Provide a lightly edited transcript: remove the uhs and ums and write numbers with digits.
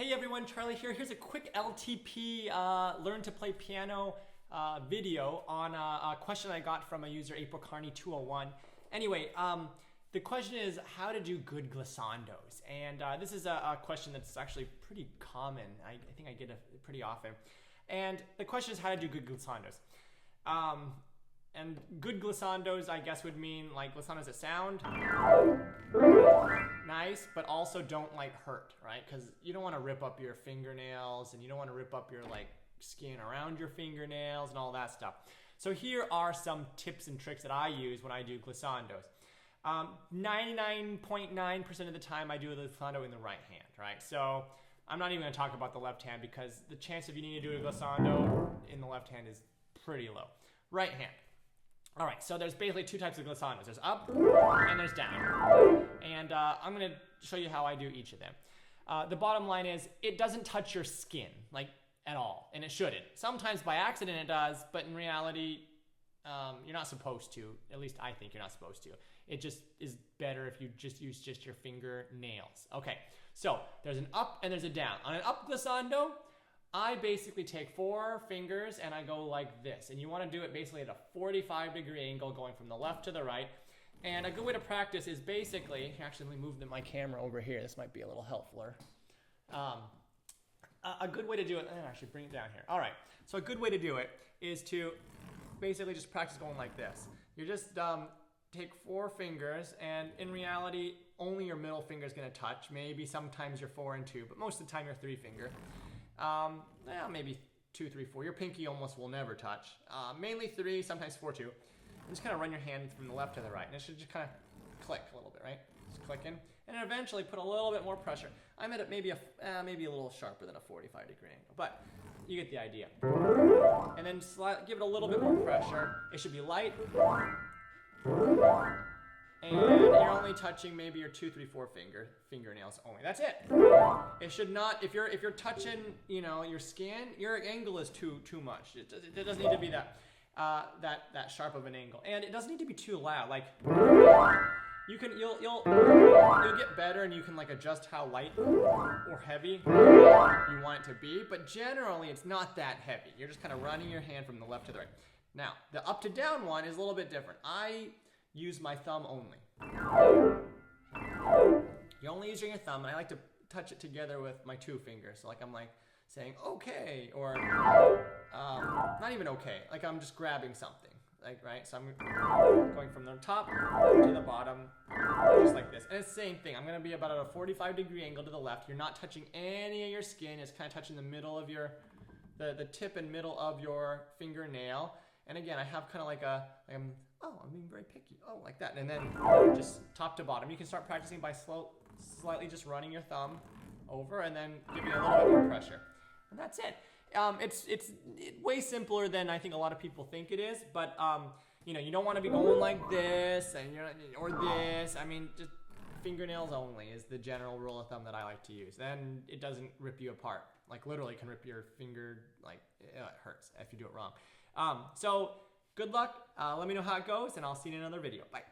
Hey everyone, Charlie here. Here's a quick LTP learn to play piano video on a question I got from a user, April Carney 201. Anyway, the question is how to do good glissandos. And this is a question that's actually pretty common. I think I get it pretty often. And the question is how to do good glissandos. And good glissandos, I guess, would mean like glissandos that sound nice, but also don't like hurt, right? Because you don't want to rip up your fingernails and you don't want to rip up your like skin around your fingernails and all that stuff. So here are some tips and tricks that I use when I do glissandos. 99.9% of the time I do a glissando in the right hand, right? So I'm not even going to talk about the left hand because the chance of you needing to do a glissando in the left hand is pretty low. Right hand. All right, so there's basically two types of glissandos. There's up and there's down. And I'm going to show you how I do each of them. The bottom line is it doesn't touch your skin, like at all, and it shouldn't. Sometimes by accident it does, but in reality, you're not supposed to. At least I think you're not supposed to. It just is better if you just use just your fingernails. Okay, so there's an up and there's a down. On an up glissando, I basically take 4 fingers and I go like this. And you want to do it basically at a 45-degree angle going from the left to the right. And a good way to practice is basically, actually let me move my camera over here. This might be a little helpfuler. A good way to do it, I should bring it down here. All right, so a good way to do it is to basically just practice going like this. You just take 4 fingers, and in reality, only your middle finger is going to touch. Maybe sometimes you're 4 and 2, but most of the time you're 3 finger. Maybe 2, 3, 4. Your pinky almost will never touch. Mainly 3, sometimes 4 too. And just kind of run your hand from the left to the right, and it should just kind of click a little bit, right? Just click in, and then eventually put a little bit more pressure. I'm at maybe a little sharper than a 45-degree angle, but you get the idea. And then give it a little bit more pressure. It should be light. And you're only touching maybe your 2, 3, 4 fingernails only. That's it. It should not. If you're touching, your skin, your angle is too much. It doesn't need to be that sharp of an angle, and it doesn't need to be too loud. Like you'll get better, and you can like adjust how light or heavy you want it to be. But generally, it's not that heavy. You're just kind of running your hand from the left to the right. Now, the up to down one is a little bit different. I use my thumb only. You're only using your thumb, and I like to touch it together with my 2 fingers. So like I'm like saying okay, or not even okay. Like I'm just grabbing something, like right. So I'm going from the top to the bottom, just like this. And it's the same thing. I'm gonna be about at a 45-degree angle to the left. You're not touching any of your skin. It's kind of touching the middle of your, the tip and middle of your fingernail. And again, I have kind of like I'm being very picky. Oh, like that. And then just top to bottom. You can start practicing by slightly just running your thumb over and then giving a little bit more pressure. And that's it. It's way simpler than I think a lot of people think it is. But, you don't want to be going like this or this. I mean, just fingernails only is the general rule of thumb that I like to use. Then it doesn't rip you apart. Like literally can rip your finger, like it hurts if you do it wrong. So good luck. Let me know how it goes, and I'll see you in another video. Bye.